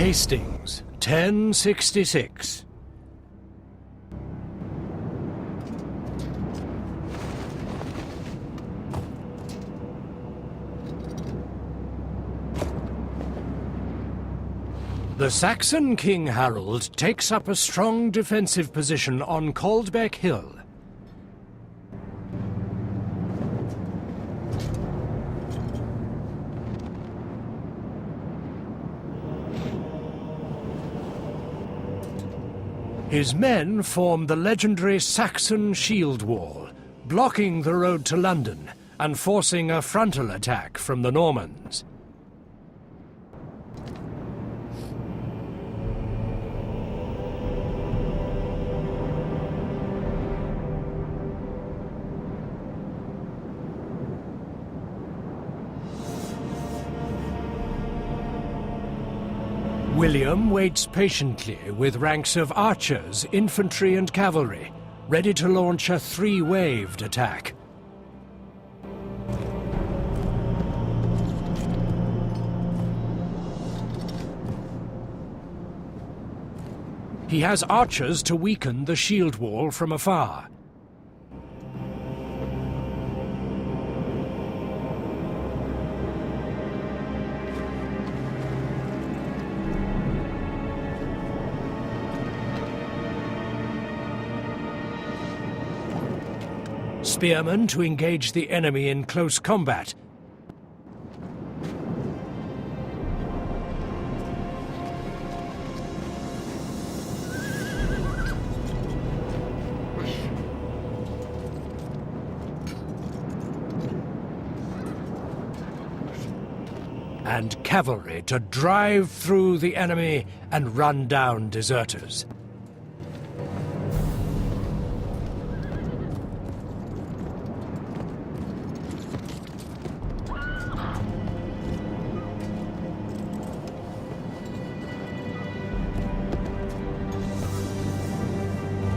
Hastings, 1066. The Saxon King Harold takes up a strong defensive position on Caldbeck Hill. His men form the legendary Saxon Shield Wall, blocking the road to London and forcing a frontal attack from the Normans. William waits patiently with ranks of archers, infantry and cavalry, ready to launch a three-waved attack. He has archers to weaken the shield wall from afar. Spearmen to engage the enemy in close combat. And cavalry to drive through the enemy and run down deserters.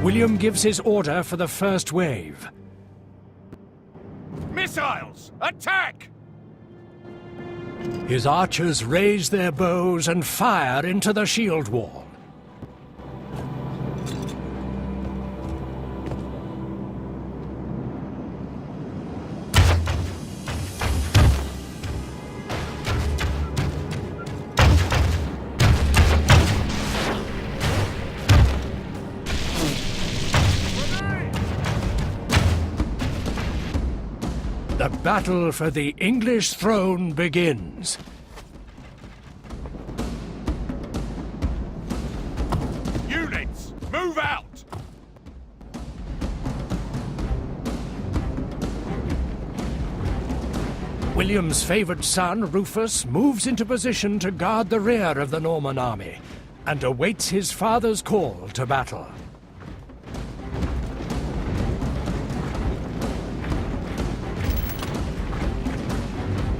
William gives his order for the first wave. Missiles! Attack! His archers raise their bows and fire into the shield wall. The battle for the English throne begins. Units, move out! William's favored son, Rufus, moves into position to guard the rear of the Norman army and awaits his father's call to battle.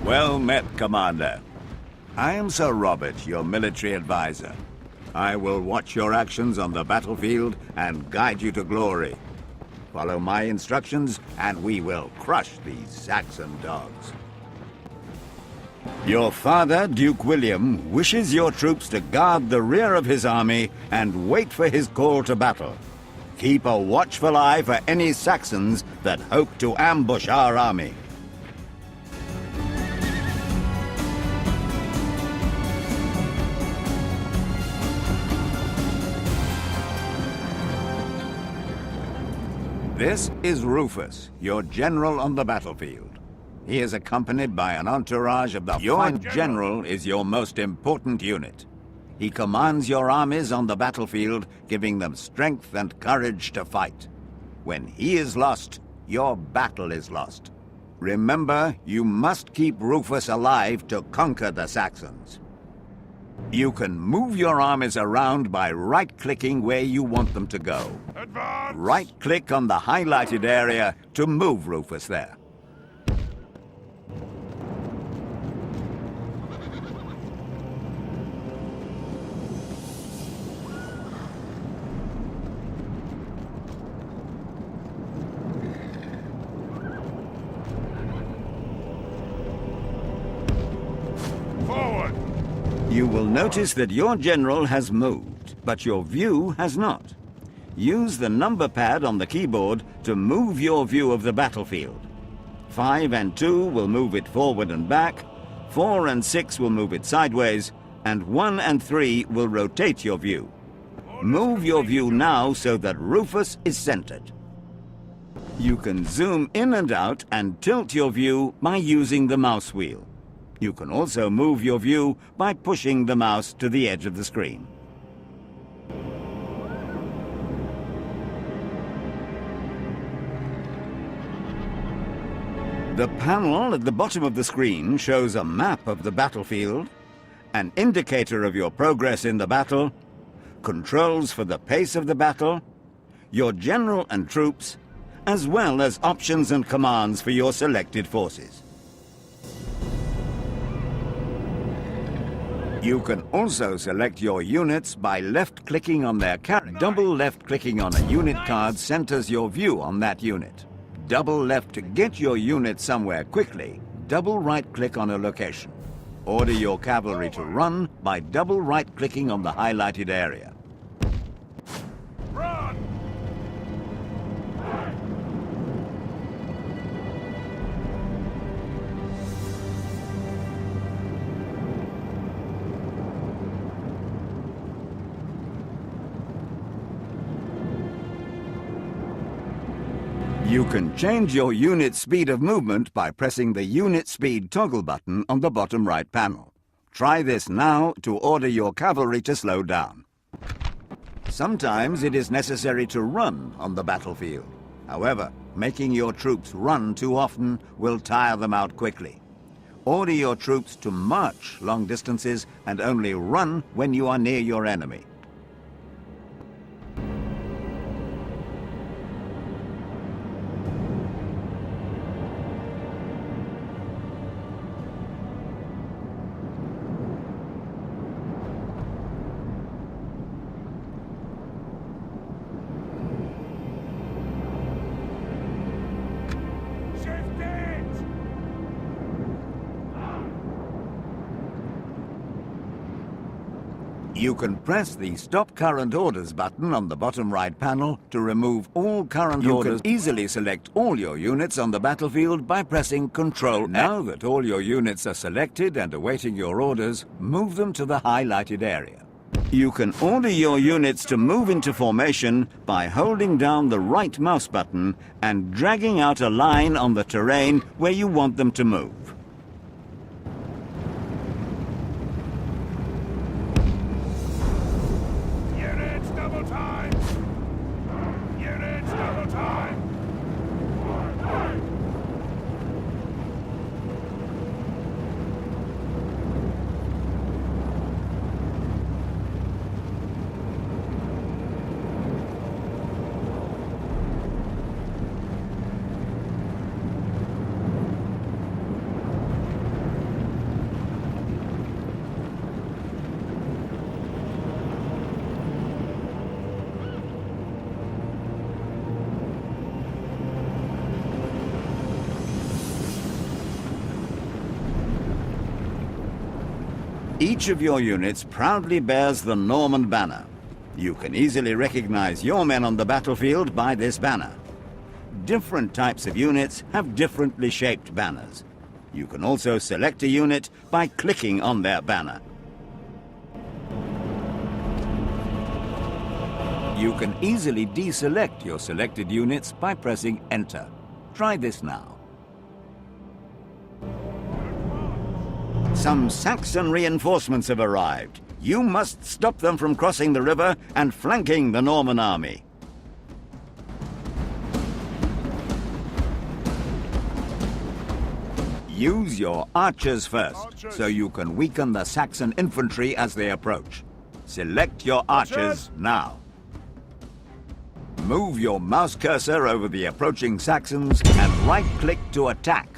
Well met, Commander. I am Sir Robert, your military advisor. I will watch your actions on the battlefield and guide you to glory. Follow my instructions, and we will crush these Saxon dogs. Your father, Duke William, wishes your troops to guard the rear of his army and wait for his call to battle. Keep a watchful eye for any Saxons that hope to ambush our army. This is Rufus, your general on the battlefield. He is accompanied by an entourage of the... Your general is your most important unit. He commands your armies on the battlefield, giving them strength and courage to fight. When he is lost, your battle is lost. Remember, you must keep Rufus alive to conquer the Saxons. You can move your armies around by right-clicking where you want them to go. Advance! Right-click on the highlighted area to move Rufus there. You will notice that your general has moved, but your view has not. Use the number pad on the keyboard to move your view of the battlefield. 5 and 2 will move it forward and back, 4 and 6 will move it sideways, and 1 and 3 will rotate your view. Move your view now so that Rufus is centered. You can zoom in and out and tilt your view by using the mouse wheel. You can also move your view by pushing the mouse to the edge of the screen. The panel at the bottom of the screen shows a map of the battlefield, an indicator of your progress in the battle, controls for the pace of the battle, your general and troops, as well as options and commands for your selected forces. You can also select your units by left-clicking on their character. Double left-clicking on a unit card centers your view on that unit. Double left to get your unit somewhere quickly. Double right-click on a location. Order your cavalry to run by double right-clicking on the highlighted area. Run! You can change your unit speed of movement by pressing the unit speed toggle button on the bottom right panel. Try this now to order your cavalry to slow down. Sometimes it is necessary to run on the battlefield. However, making your troops run too often will tire them out quickly. Order your troops to march long distances and only run when you are near your enemy. You can press the Stop Current Orders button on the bottom right panel to remove all current orders. You can easily select all your units on the battlefield by pressing Ctrl. Now that all your units are selected and awaiting your orders, move them to the highlighted area. You can order your units to move into formation by holding down the right mouse button and dragging out a line on the terrain where you want them to move. Each of your units proudly bears the Norman banner. You can easily recognize your men on the battlefield by this banner. Different types of units have differently shaped banners. You can also select a unit by clicking on their banner. You can easily deselect your selected units by pressing Enter. Try this now. Some Saxon reinforcements have arrived. You must stop them from crossing the river and flanking the Norman army. Use your archers first, so you can weaken the Saxon infantry as they approach. Select your archers now. Move your mouse cursor over the approaching Saxons and right-click to attack.